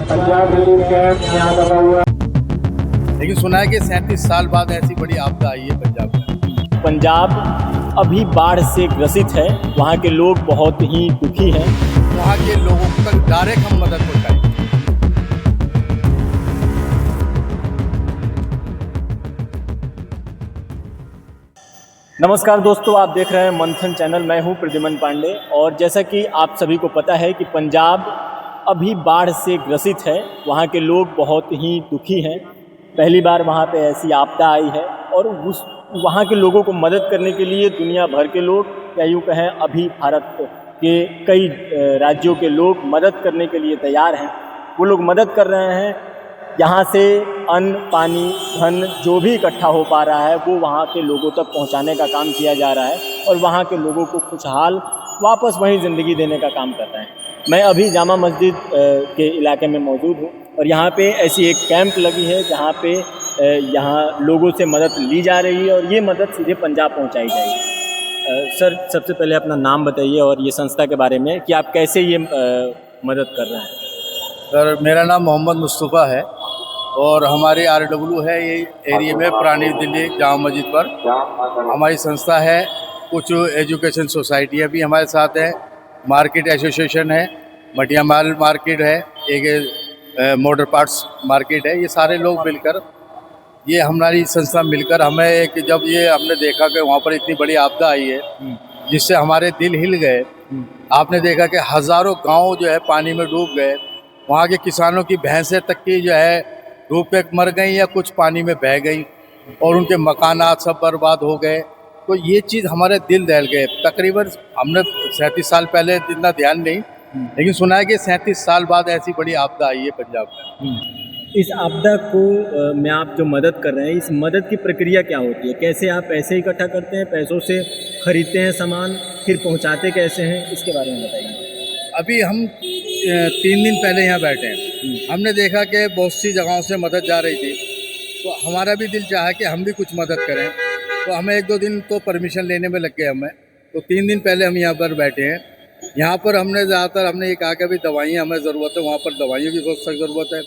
Punjab relief camp यहाँ लगा हुआ। लेकिन सुना है कि 37 साल बाद ऐसी बड़ी आपदा आई है पंजाब में। पंजाब अभी बाढ़ से ग्रसित है, वहाँ के लोग बहुत ही दुखी हैं। वहाँ के लोगों तक डायरेक्ट हम मदद पहुँचाएंगे। नमस्कार दोस्तों, आप देख रहे हैं मंथन चैनल। मैं हूं प्रद्युमन पांडे और जैसा कि आप सभी को पता है कि पंजाब अभी बाढ़ से ग्रसित है, वहाँ के लोग बहुत ही दुखी हैं। पहली बार वहाँ पे ऐसी आपदा आई है और वहाँ के लोगों को मदद करने के लिए दुनिया भर के लोग या यूँ कहें अभी भारत के कई राज्यों के लोग मदद करने के लिए तैयार हैं। वो लोग मदद कर रहे हैं। यहाँ से अन्न, पानी, धन जो भी इकट्ठा हो पा रहा है वो वहाँ के लोगों तक पहुँचाने का काम किया जा रहा है और वहाँ के लोगों को खुशहाल वापस वहीं ज़िंदगी देने का काम कर रहे हैं। मैं अभी जामा मस्जिद के इलाके में मौजूद हूँ और यहाँ पे ऐसी एक कैंप लगी है जहाँ पे यहाँ लोगों से मदद ली जा रही है और ये मदद सीधे पंजाब पहुँचाई जाएगी। सर, सबसे पहले अपना नाम बताइए और ये संस्था के बारे में कि आप कैसे ये मदद कर रहे हैं। सर, मेरा नाम मोहम्मद मुस्तफ़ा है और हमारी RW है ये एरिया में पुरानी दिल्ली जामा मस्जिद पर। हमारी संस्था है, कुछ एजुकेशन सोसाइटियाँ भी हमारे साथ हैं, मार्केट एसोसिएशन है, मटिया माल मार्केट है, एक मोटर पार्ट्स मार्केट है। ये सारे लोग मिलकर, ये हमारी संस्था मिलकर हमें एक, जब ये हमने देखा कि वहाँ पर इतनी बड़ी आपदा आई है जिससे हमारे दिल हिल गए। आपने देखा कि हज़ारों गाँव जो है पानी में डूब गए, वहाँ के किसानों की भैंसें तक की जो है डूब के मर गई या कुछ पानी में बह गई और उनके मकानात सब बर्बाद हो गए। तो ये चीज़ हमारे दिल दहल गए। तकरीबन हमने 37 साल पहले इतना ध्यान नहीं, लेकिन सुना है कि 37 साल बाद ऐसी बड़ी आपदा आई है पंजाब में। इस आपदा को में आप जो मदद कर रहे हैं, इस मदद की प्रक्रिया क्या होती है? कैसे आप पैसे इकट्ठा करते हैं, पैसों से खरीदते हैं सामान, फिर पहुंचाते कैसे हैं, इसके बारे में बताइए। अभी हम 3 दिन पहले यहाँ बैठे हैं। हमने देखा कि बहुत सी जगहों से मदद जा रही थी, तो हमारा भी दिल चाहा कि हम भी कुछ मदद करें। तो हमें 1-2 दिन तो परमिशन लेने में लग गए हमें। तो 3 दिन पहले हम यहाँ पर बैठे हैं। यहाँ पर हमने ज़्यादातर ये कहा कि अभी दवाइयाँ हमें ज़रूरत है, वहाँ पर दवाइयों की सख्त ज़रूरत है।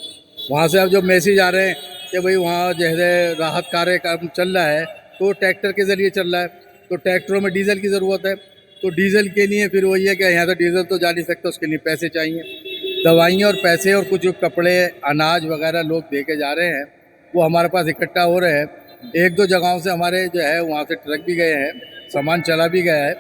वहाँ से अब जो मैसेज आ रहे हैं कि भाई वहाँ जो है राहत कार्यक्रम चल रहा है, तो ट्रैक्टर के ज़रिए चल रहा है, तो ट्रैक्टरों में डीजल की ज़रूरत है। तो डीजल के लिए फिर वही है कि यहाँ तो डीजल तो जा नहीं सकता, उसके लिए पैसे चाहिए। दवाइयाँ और पैसे और कुछ जो कपड़े, अनाज वगैरह लोग दे के जा रहे हैं, वो हमारे पास इकट्ठा हो रहे हैं। 1-2 जगहों से हमारे जो है वहाँ से ट्रक भी गए हैं, सामान चला भी गया है।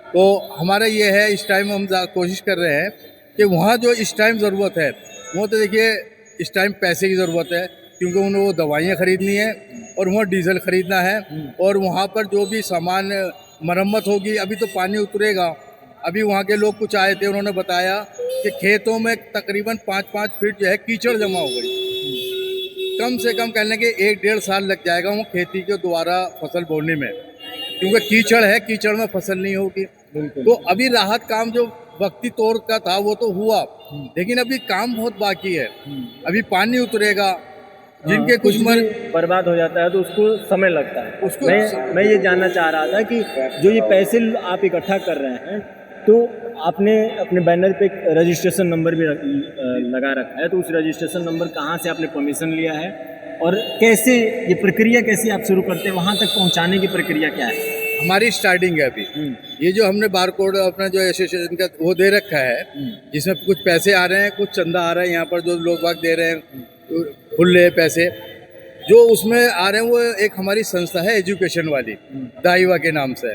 तो हमारा ये है, इस टाइम हम कोशिश कर रहे हैं कि वहाँ जो इस टाइम ज़रूरत है, वो तो देखिए इस टाइम पैसे की ज़रूरत है, क्योंकि उन्हें वो दवाइयाँ ख़रीदनी है और वहाँ डीजल ख़रीदना है और वहाँ पर जो भी सामान मरम्मत होगी। अभी तो पानी उतरेगा। अभी वहाँ के लोग कुछ आए थे, उन्होंने बताया कि खेतों में तकरीबन 5-5 फीट जो है कीचड़ जमा हो गई। कम से कम कहने के 1-1.5 साल लग जाएगा वो खेती को दोबारा फसल बोने में, क्योंकि कीचड़ है, कीचड़ में फसल नहीं होगी। तो अभी राहत काम जो वक्ती तौर का था वो तो हुआ, लेकिन अभी काम बहुत बाकी है। अभी पानी उतरेगा, जिनके कुछ बर्बाद हो जाता है तो उसको समय लगता है। उसको मैं ये जानना चाह रहा था कि जो ये पैसे आप इकट्ठा कर रहे हैं, तो आपने अपने बैनर पे रजिस्ट्रेशन नंबर भी लगा रखा है, तो उस रजिस्ट्रेशन नंबर कहाँ से आपने परमिशन लिया है और कैसे ये प्रक्रिया कैसे आप शुरू करते हैं, वहाँ तक पहुँचाने की प्रक्रिया क्या है? हमारी स्टार्टिंग है अभी। ये जो हमने बार कोड अपना जो एसोसिएशन का वो दे रखा है, जिसमें कुछ पैसे आ रहे हैं, कुछ चंदा आ रहा है, यहाँ पर जो लोग बाग दे रहे हैं खुले पैसे जो उसमें आ रहे हैं, वो एक हमारी संस्था है एजुकेशन वाली, दाइवा के नाम से।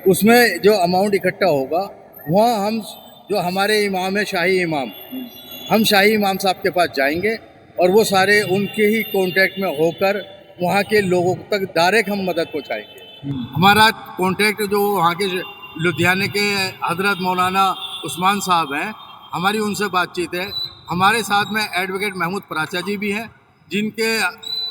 उसमें जो अमाउंट इकट्ठा होगा, वहाँ हम जो हमारे इमाम है, शाही इमाम, हम शाही इमाम साहब के पास जाएंगे और वो सारे उनके ही कॉन्टैक्ट में होकर वहाँ के लोगों तक डायरेक्ट हम मदद पहुँचाएंगे। हमारा कॉन्टैक्ट जो वहाँ के लुधियाने के हजरत मौलाना उस्मान साहब हैं, हमारी उनसे बातचीत है। हमारे साथ में एडवोकेट महमूद पराचा जी भी हैं, जिनके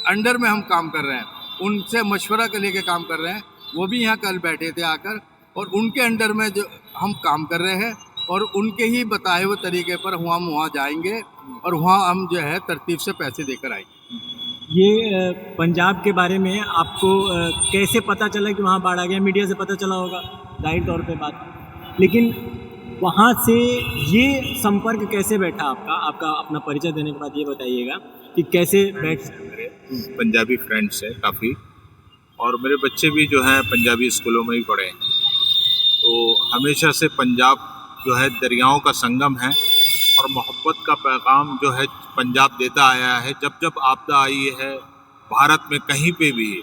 अंडर में हम काम कर रहे हैं, उनसे मशवरा के लेके काम कर रहे हैं। वो भी यहाँ कल बैठे थे आकर, और उनके अंडर में जो हम काम कर रहे हैं और उनके ही बताए हुए तरीके पर हम वहाँ जाएंगे और वहाँ हम जो है तरतीब से पैसे देकर आएंगे। ये पंजाब के बारे में आपको कैसे पता चला कि वहाँ बाढ़ आ गया? मीडिया से पता चला होगा, जाहिर तौर पे बात। लेकिन वहाँ से ये संपर्क कैसे बैठा आपका? आपका अपना परिचय देने के बाद ये बताइएगा कि कैसे बैठ। मेरे पंजाबी फ्रेंड्स हैं काफ़ी, और मेरे बच्चे भी जो हैं पंजाबी स्कूलों में ही पढ़े हैं। तो हमेशा से पंजाब जो है दरियाओं का संगम है, और मोहब्बत का पैगाम जो है पंजाब देता आया है। जब जब आपदा आई है भारत में कहीं पे भी,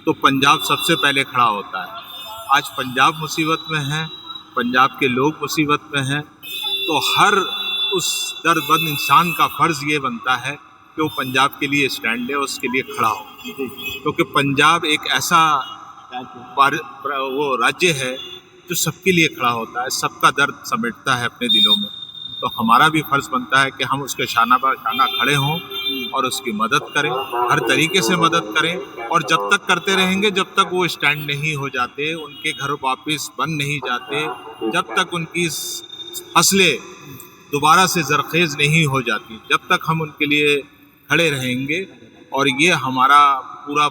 तो पंजाब सबसे पहले खड़ा होता है। आज पंजाब मुसीबत में है, पंजाब के लोग मुसीबत में हैं, तो हर उस दर्दमंद इंसान का फ़र्ज़ ये बनता है कि वो पंजाब के लिए स्टैंड ले, उसके लिए खड़ा हो, क्योंकि पंजाब एक ऐसा वो राज्य है जो सबके लिए खड़ा होता है, सबका दर्द समेटता है अपने दिलों में। तो हमारा भी फ़र्ज़ बनता है कि हम उसके शाना बा शाना खड़े हों और उसकी मदद करें, हर तरीके से मदद करें। और जब तक करते रहेंगे, जब तक वो स्टैंड नहीं हो जाते, उनके घर वापस बन नहीं जाते, जब तक उनकी फसलें दोबारा से ज़रख़ेज़ नहीं हो जाती, जब तक हम उनके लिए खड़े रहेंगे। और ये हमारा पूरा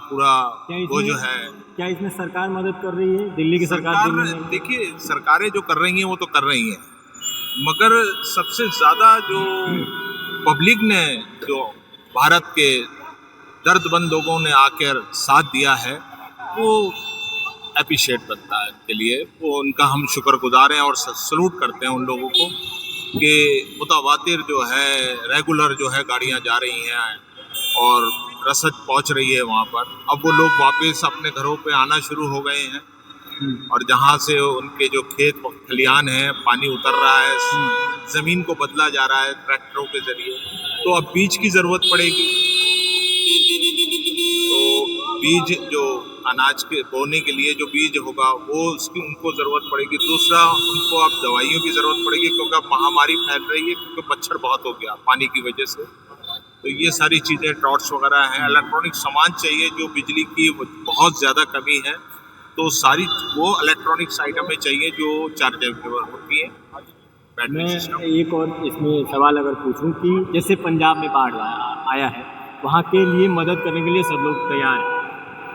वो जो है, क्या इसमें सरकार मदद कर रही है? दिल्ली की सरकार देखिए, सरकारें जो कर रही हैं वो तो कर रही हैं, मगर सबसे ज़्यादा जो पब्लिक ने, जो भारत के दर्दमंद लोगों ने आकर साथ दिया है, वो एप्रिशिएट बनता है उनके लिए। वो उनका हम शुक्रगुजार हैं और सलूट करते हैं उन लोगों को कि मुतवातिर जो है, रेगुलर जो है गाड़ियाँ जा रही हैं और रसद पहुंच रही है वहाँ पर। अब वो लोग वापस अपने घरों पे आना शुरू हो गए हैं, और जहाँ से उनके जो खेत खलियान हैं, पानी उतर रहा है, ज़मीन को बदला जा रहा है ट्रैक्टरों के ज़रिए। तो अब बीज की ज़रूरत पड़ेगी, तो बीज जो अनाज के बोने के लिए जो बीज होगा वो उसकी उनको ज़रूरत पड़ेगी। दूसरा, उनको अब दवाइयों की ज़रूरत पड़ेगी, क्योंकि अब महामारी फैल रही है, क्योंकि मच्छर बहुत हो गया पानी की वजह से। तो ये सारी चीज़ें, टॉर्च वगैरह हैं, इलेक्ट्रॉनिक सामान चाहिए, जो बिजली की बहुत ज़्यादा कमी है, तो सारी वो इलेक्ट्रॉनिक्स आइटमें चाहिए जो चार्जेबल होती हैं। मैं एक और इसमें सवाल अगर पूछूं कि जैसे पंजाब में बाढ़ आया है, वहाँ के लिए मदद करने के लिए सब लोग तैयार हैं।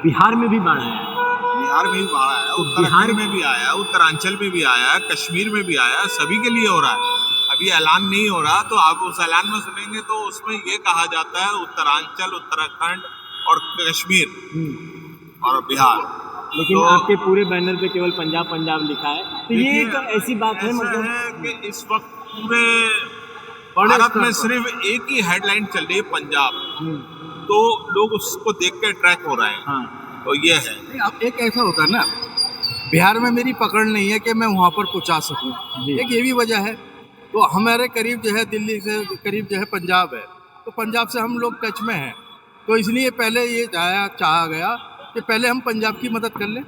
बिहार में भी बाढ़ आया है, बिहार में भी बाढ़ आया, उत्तराखंड में भी आया, उत्तरांचल में भी आया, कश्मीर में भी आया, सभी के लिए हो रहा है। अभी ऐलान नहीं हो रहा, तो आप उस ऐलान में सुनेंगे तो उसमें ये कहा जाता है उत्तरांचल, उत्तराखंड और कश्मीर और बिहार। लेकिन तो आपके पूरे बैनर पे केवल पंजाब पंजाब लिखा है, तो ये एक ऐसी बात है, मतलब है कि इस वक्त पूरे भारत में सिर्फ एक ही हेडलाइन चल रही है, पंजाब, तो लोग उसको देख के ट्रैक हो रहे हैं। हाँ। तो ये है। अब एक ऐसा होता है ना, बिहार में मेरी पकड़ नहीं है कि मैं वहाँ पर पहुँचा सकूँ, एक ये भी वजह है। तो हमारे करीब जो है, दिल्ली से करीब जो है पंजाब है, तो पंजाब से हम लोग टच में हैं, तो इसलिए पहले ये चाहा गया कि पहले हम पंजाब की मदद कर लें।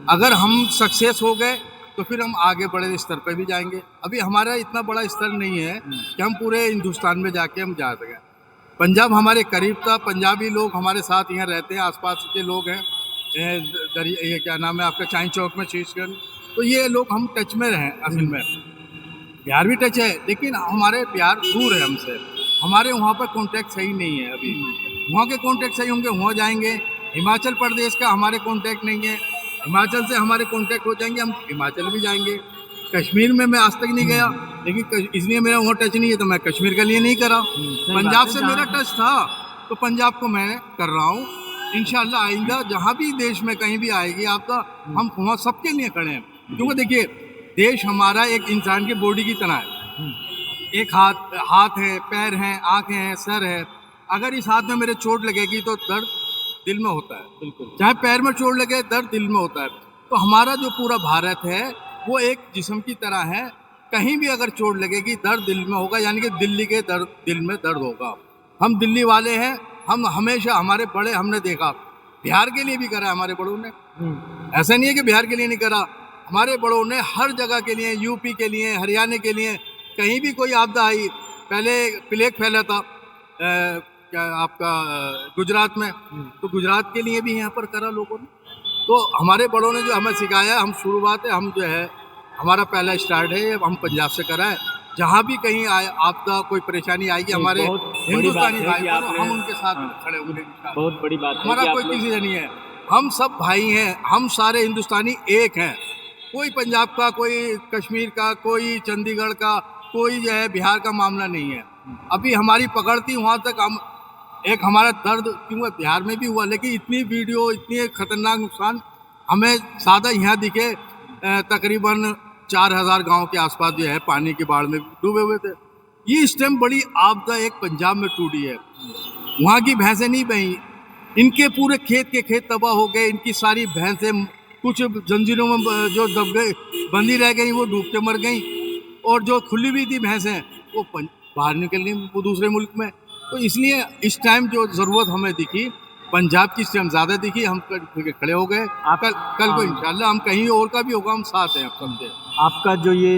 अगर हम सक्सेस हो गए तो फिर हम आगे बड़े स्तर पर भी जाएंगे। अभी हमारा इतना बड़ा स्तर नहीं है कि हम पूरे हिंदुस्तान में जाके हम जा सकें। पंजाब हमारे करीब था, पंजाबी लोग हमारे साथ यहाँ रहते हैं, आसपास के लोग हैं, ये क्या नाम है आपका, चाइन चौक में शीशगंज, तो ये लोग हम टच में रहें। असल में बिहार भी टच है, लेकिन हमारे बिहार दूर है हमसे, हमारे वहाँ पर कॉन्टैक्ट सही नहीं है। अभी वहाँ के कॉन्टैक्ट सही होंगे, वहाँ जाएंगे। हिमाचल प्रदेश का हमारे कॉन्टैक्ट नहीं है, हिमाचल से हमारे कॉन्टैक्ट हो जाएंगे, हम हिमाचल भी जाएंगे। कश्मीर में मैं आज तक नहीं गया, लेकिन इसलिए मेरा वहाँ टच नहीं है, तो मैं कश्मीर के लिए नहीं करा। पंजाब से मेरा टच था, तो पंजाब को मैं कर रहा हूँ। इंशाल्लाह आइंदा जहाँ भी देश में कहीं भी आएगी आपका, हम वहाँ सबके लिए खड़े हैं। क्योंकि देखिए, देश हमारा एक इंसान के बॉडी की तरह है। एक हाथ है, पैर हैं, आँखें हैं, सर है। अगर इस हाथ में मेरे चोट लगेगी तो दर्द दिल में होता है, बिल्कुल। चाहे पैर में चोट लगे, दर्द दिल में होता है। तो हमारा जो पूरा भारत है वो एक जिस्म की तरह है, कहीं भी अगर चोट लगेगी दर्द दिल में होगा, यानी कि दिल्ली के दर्द दिल में दर्द होगा। हम दिल्ली वाले हैं, हम हमेशा, हमारे बड़े, हमने देखा बिहार के लिए भी करा हमारे बड़ों ने, ऐसा नहीं है कि बिहार के लिए नहीं करा। हमारे बड़ों ने हर जगह के लिए, यूपी के लिए, हरियाणा के लिए, कहीं भी कोई आपदा आई, पहले प्लेग फैला था क्या आपका गुजरात में, तो गुजरात के लिए भी यहाँ पर करा लोगों ने। तो हमारे बड़ों ने जो हमें सिखाया, हम शुरुआत है, हम जो है हमारा पहला स्टार्ट है, हम पंजाब से करा है। जहाँ भी कहीं आपदा कोई परेशानी आएगी, हमारे हिंदुस्तानी भाई हम उनके साथ खड़े होंगे। बहुत बड़ी बात है, हमारा कोई किसी से नहीं है, हम सब भाई हैं, हम सारे हिंदुस्तानी एक हैं। कोई पंजाब का, कोई कश्मीर का, कोई चंडीगढ़ का, कोई जो है बिहार का मामला नहीं है। अभी हमारी पकड़ थी वहाँ तक, हम एक हमारा दर्द क्यों बिहार में भी हुआ, लेकिन इतनी वीडियो, इतनी खतरनाक नुकसान हमें सादा यहाँ दिखे। तकरीबन 4000 गांव के आसपास जो है पानी की बाढ़ में डूबे हुए थे। ये इस टाइम बड़ी आपदा एक पंजाब में टूटी है। वहाँ की भैंसें नहीं बही, इनके पूरे खेत के खेत तबाह हो गए। इनकी सारी भैंसें कुछ जंजीरों में जो दब गई, बंदी रह गई, वो डूब के मर गई। और जो खुली हुई थी भैंसें वो बाहर निकल गई वो दूसरे मुल्क में। तो इसलिए इस टाइम जो ज़रूरत हमें दिखी पंजाब की, इस टाइम ज़्यादा दिखी। हम खड़े हो गए। कल को इंशाल्लाह हम कहीं और का भी होगा, हम साथ हैं आप सबके। आपका जो ये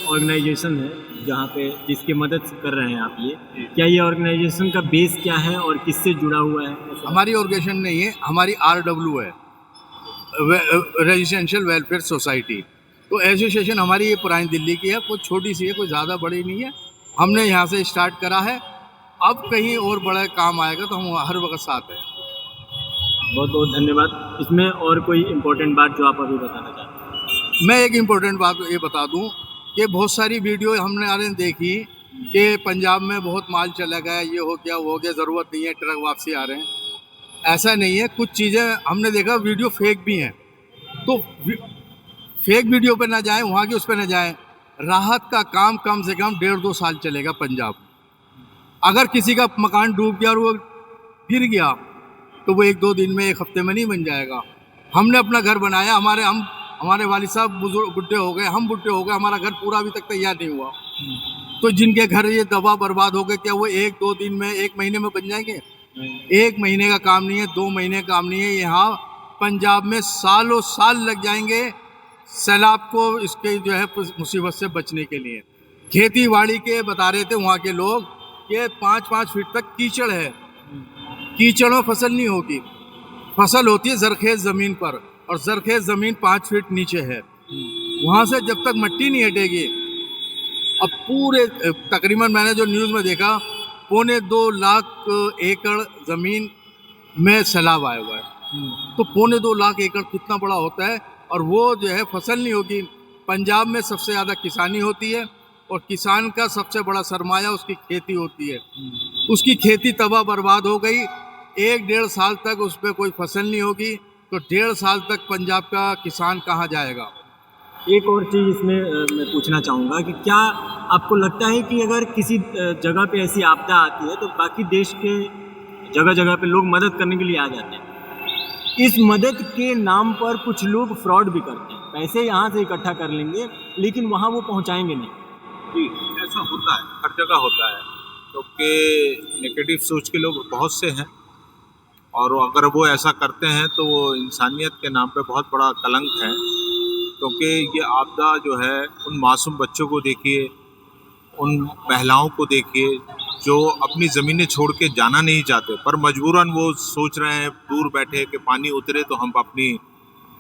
ऑर्गेनाइजेशन है जहाँ पे जिसकी मदद कर रहे हैं आप, ये क्या ये ऑर्गेनाइजेशन का बेस क्या है और किससे जुड़ा हुआ है? हमारी ऑर्गेनाइजेशन नहीं है, हमारी RW है, रेजिडेंशियल वेलफेयर सोसाइटी। तो एसोसिएशन हमारी ये पुरानी दिल्ली की है, कुछ छोटी सी है, कोई ज़्यादा बड़ी नहीं है। हमने यहाँ से स्टार्ट करा है, अब कहीं और बड़ा काम आएगा तो हम हर वक्त साथ हैं। बहुत बहुत धन्यवाद। इसमें और कोई इम्पोर्टेंट बात जो आप अभी बताना चाहते हैं? मैं एक इम्पोर्टेंट बात ये बता दूं कि बहुत सारी वीडियो हमने देखी कि पंजाब में बहुत माल चला गया, ये हो गया, वो हो गया, ज़रूरत नहीं है, ट्रक वापसी आ रहे हैं। ऐसा नहीं है, कुछ चीज़ें हमने देखा वीडियो फेक भी हैं। तो फेक वीडियो पे ना जाएं, वहाँ की उस पर ना जाएं। राहत का काम कम से कम 1.5-2 साल चलेगा पंजाब। अगर किसी का मकान डूब गया और वो गिर गया तो वो 1-2 दिन में, 1 हफ्ते में नहीं बन जाएगा। हमने अपना घर बनाया, हमारे वालिद साहब बुजुर्ग बुढ़े हो गए, हम बुढ़े हो गए, हमारा घर पूरा अभी तक तैयार नहीं हुआ। तो जिनके घर ये दबा बर्बाद हो गए, क्या वो 1-2 दिन में, 1 महीने में बन जाएंगे? 1 महीने का काम नहीं है, 2 महीने का काम नहीं है। यहाँ पंजाब में सालों साल लग जाएंगे सैलाब को इसके जो है मुसीबत से बचने के लिए। खेती बाड़ी के बता रहे थे वहाँ के लोग कि 5-5 फीट तक कीचड़ है, कीचड़ में फसल नहीं होगी। फसल होती है जरखेज ज़मीन पर, और जरखेज ज़मीन 5 फीट नीचे है। वहाँ से जब तक मिट्टी नहीं हटेगी, अब पूरे तकरीबन मैंने जो न्यूज़ में देखा 2.25 लाख एकड़ ज़मीन में सैलाब आया हुआ है। तो 2.25 लाख एकड़ कितना बड़ा होता है, और वो जो है फसल नहीं होगी। पंजाब में सबसे ज़्यादा किसानी होती है, और किसान का सबसे बड़ा सरमाया उसकी खेती होती है। उसकी खेती तबाह बर्बाद हो गई। 1-1.5 साल तक उस पर कोई फसल नहीं होगी, तो 1.5 साल तक पंजाब का किसान कहाँ जाएगा? एक और चीज़ इसमें मैं पूछना चाहूँगा कि क्या आपको लगता है कि अगर किसी जगह पे ऐसी आपदा आती है तो बाकी देश के जगह जगह पे लोग मदद करने के लिए आ जाते हैं? इस मदद के नाम पर कुछ लोग फ्रॉड भी करते हैं, पैसे यहाँ से इकट्ठा कर लेंगे लेकिन वहाँ वो पहुँचाएंगे नहीं। जी, ऐसा होता है, हर जगह होता है, क्योंकि नेगेटिव सोच के लोग बहुत से हैं, और अगर वो ऐसा करते हैं तो वो इंसानियत के नाम पे बहुत बड़ा कलंक है। क्योंकि ये आपदा जो है, उन मासूम बच्चों को देखिए, उन महिलाओं को देखिए जो अपनी ज़मीनें छोड़ के जाना नहीं चाहते, पर मजबूरन वो सोच रहे हैं दूर बैठे कि पानी उतरे तो हम अपनी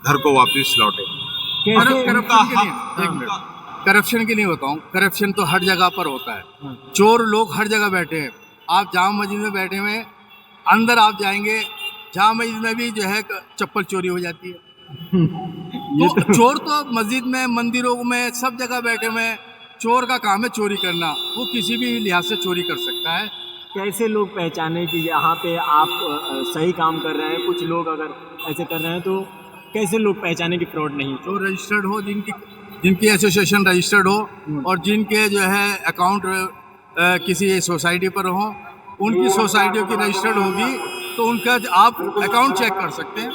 घर को वापस लौटें। करप्शन की नहीं बताऊँ, करप्शन तो हर जगह पर होता है। चोर लोग हर जगह बैठे हैं। आप जामा मस्जिद में बैठे हुए, अंदर आप जाएंगे, जामा मस्जिद में भी जो है चप्पल चोरी हो जाती है। तो चोर तो मस्जिद में, मंदिरों में, सब जगह बैठे हुए हैं। चोर का काम है चोरी करना, वो किसी भी लिहाज से चोरी कर सकता है। कैसे लोग पहचाने कि यहाँ पे आप सही काम कर रहे हैं? कुछ लोग अगर ऐसे कर रहे हैं तो कैसे लोग पहचाने कि फ्रॉड नहीं? तो रजिस्टर्ड हो, जिनकी एसोसिएशन रजिस्टर्ड हो, और जिनके जो है अकाउंट किसी सोसाइटी पर हो, उनकी सोसाइटियों की रजिस्टर्ड होगी तो उनका आप अकाउंट चेक कर सकते हैं।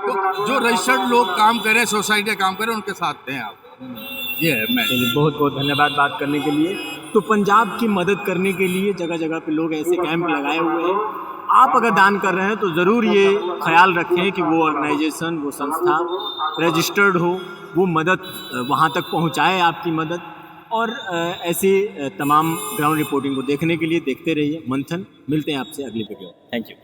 तो जो रजिस्टर्ड लोग काम करें, सोसाइटी काम करें, उनके साथ हैं आप। ये है। मैं बहुत बहुत धन्यवाद बात करने के लिए। तो पंजाब की मदद करने के लिए जगह जगह पे लोग ऐसे कैंप लगाए हुए हैं। आप अगर दान कर रहे हैं तो ज़रूर ये ख्याल रखें कि वो ऑर्गेनाइजेशन, वो संस्था रजिस्टर्ड हो, वो मदद वहाँ तक पहुँचाए, आपकी मदद। और ऐसे तमाम ग्राउंड रिपोर्टिंग को देखने के लिए देखते रहिए मंथन। मिलते हैं आपसे अगली वीडियो। Thank you.